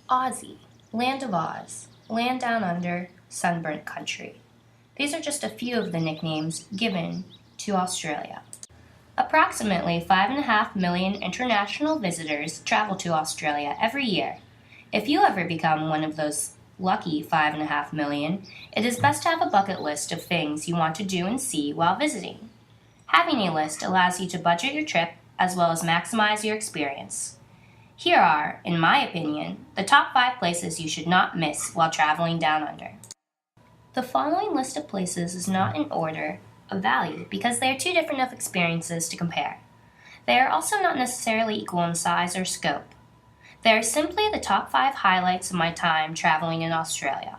Aussie, Land of Oz, Land Down Under, Sunburnt Country. These are just a few of the nicknames given to Australia. Approximately 5.5 million international visitors travel to Australia every year. If you ever become one of those lucky 5.5 million, it is best to have a bucket list of things you want to do and see while visiting. Having a list allows you to budget your trip as well as maximize your experience. Here are, in my opinion, the top 5 places you should not miss while traveling down under. The following list of places is not in order of value because they are too different of experiences to compare. They are also not necessarily equal in size or scope. They are simply the top 5 highlights of my time traveling in Australia.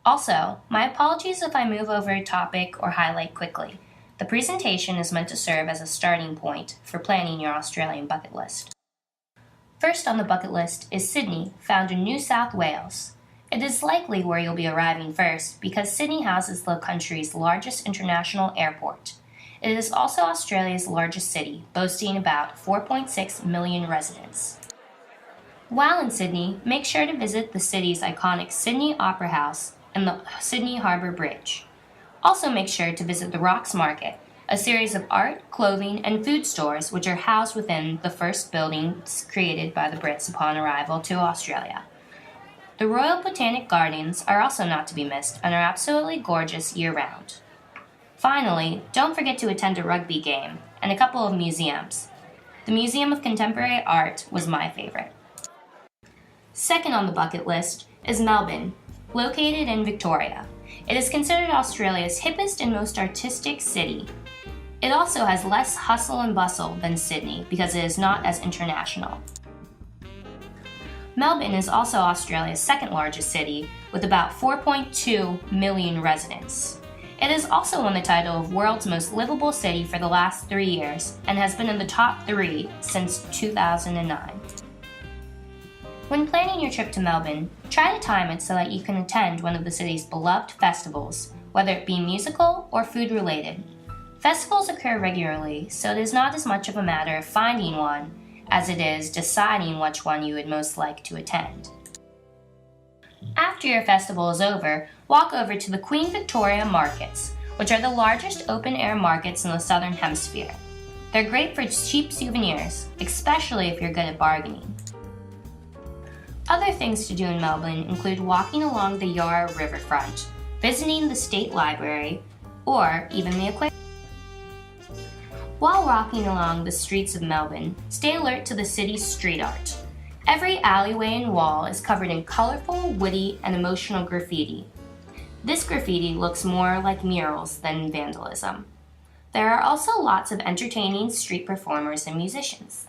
Also, my apologies if I move over a topic or highlight quickly. The presentation is meant to serve as a starting point for planning your Australian bucket list. First on the bucket list is Sydney, found in New South Wales. It is likely where you'll be arriving first because Sydney houses the country's largest international airport. It is also Australia's largest city, boasting about 4.6 million residents. While in Sydney, make sure to visit the city's iconic Sydney Opera House and the Sydney Harbour Bridge. Also make sure to visit the Rocks Market, a series of art, clothing, and food stores which are housed within the first buildings created by the Brits upon arrival to Australia. The Royal Botanic Gardens are also not to be missed and are absolutely gorgeous year-round. Finally, don't forget to attend a rugby game and a couple of museums. The Museum of Contemporary Art was my favorite. Second on the bucket list is Melbourne, located in Victoria. It is considered Australia's hippest and most artistic city. It also has less hustle and bustle than Sydney because it is not as international. Melbourne is also Australia's second largest city with about 4.2 million residents. It has also won the title of World's Most Livable City for the last 3 years and has been in the top 3 since 2009. When planning your trip to Melbourne, try to time it so that you can attend one of the city's beloved festivals, whether it be musical or food related. Festivals occur regularly, so it is not as much of a matter of finding one as it is deciding which one you would most like to attend. After your festival is over, walk over to the Queen Victoria Markets, which are the largest open-air markets in the Southern Hemisphere. They're great for cheap souvenirs, especially if you're good at bargaining. Other things to do in Melbourne include walking along the Yarra riverfront, visiting the State Library, or even the aquarium. While walking along the streets of Melbourne, stay alert to the city's street art. Every alleyway and wall is covered in colorful, witty, and emotional graffiti. This graffiti looks more like murals than vandalism. There are also lots of entertaining street performers and musicians.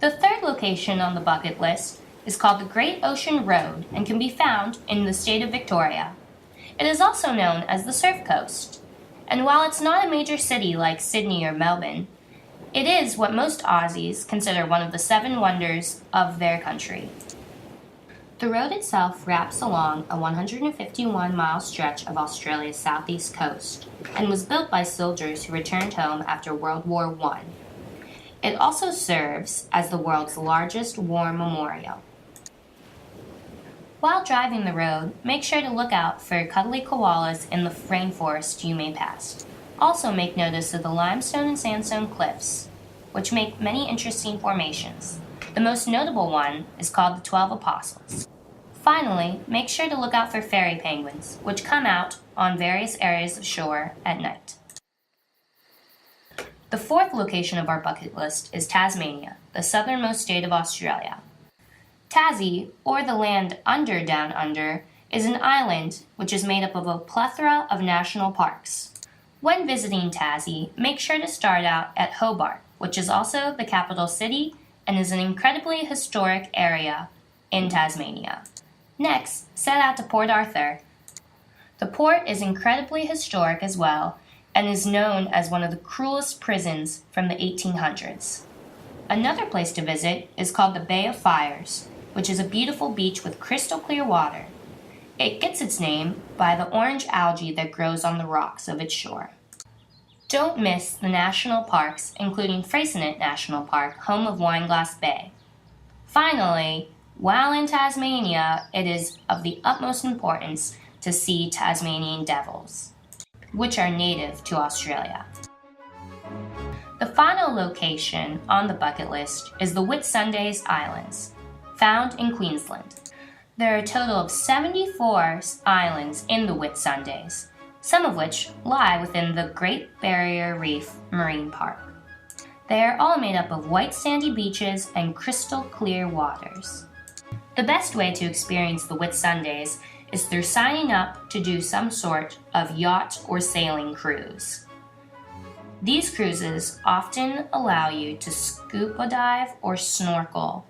The third location on the bucket list is called the Great Ocean Road and can be found in the state of Victoria. It is also known as the Surf Coast. And while it's not a major city like Sydney or Melbourne, it is what most Aussies consider one of the 7 wonders of their country. The road itself wraps along a 151-mile stretch of Australia's southeast coast and was built by soldiers who returned home after World War I. It also serves as the world's largest war memorial. While driving the road, make sure to look out for cuddly koalas in the rainforest you may pass. Also make notice of the limestone and sandstone cliffs, which make many interesting formations. The most notable one is called the 12 Apostles. Finally, make sure to look out for fairy penguins, which come out on various areas of shore at night. The fourth location of our bucket list is Tasmania, the southernmost state of Australia. Tassie, or the land under down under, is an island which is made up of a plethora of national parks. When visiting Tassie, make sure to start out at Hobart, which is also the capital city and is an incredibly historic area in Tasmania. Next, set out to Port Arthur. The port is incredibly historic as well and is known as one of the cruelest prisons from the 1800s. Another place to visit is called the Bay of Fires, which is a beautiful beach with crystal clear water. It gets its name by the orange algae that grows on the rocks of its shore. Don't miss the national parks, including Freycinet National Park, home of Wineglass Bay. Finally, while in Tasmania, it is of the utmost importance to see Tasmanian devils, which are native to Australia. The final location on the bucket list is the Whitsundays Islands, found in Queensland. There are a total of 74 islands in the Whitsundays, some of which lie within the Great Barrier Reef Marine Park. They are all made up of white sandy beaches and crystal clear waters. The best way to experience the Whitsundays is through signing up to do some sort of yacht or sailing cruise. These cruises often allow you to scuba dive or snorkel.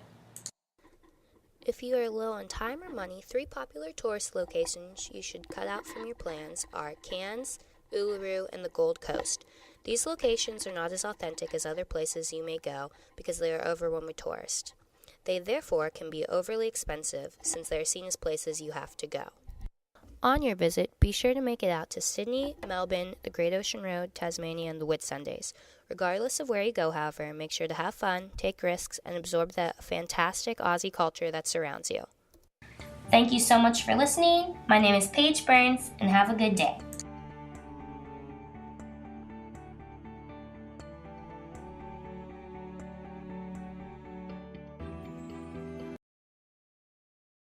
If you are low on time or money, 3 popular tourist locations you should cut out from your plans are Cairns, Uluru, and the Gold Coast. These locations are not as authentic as other places you may go because they are overrun with tourists. They therefore can be overly expensive since they are seen as places you have to go. On your visit, be sure to make it out to Sydney, Melbourne, the Great Ocean Road, Tasmania, and the Whitsundays. Regardless of where you go, however, make sure to have fun, take risks, and absorb the fantastic Aussie culture that surrounds you. Thank you so much for listening. My name is Paige Byrns, and have a good day.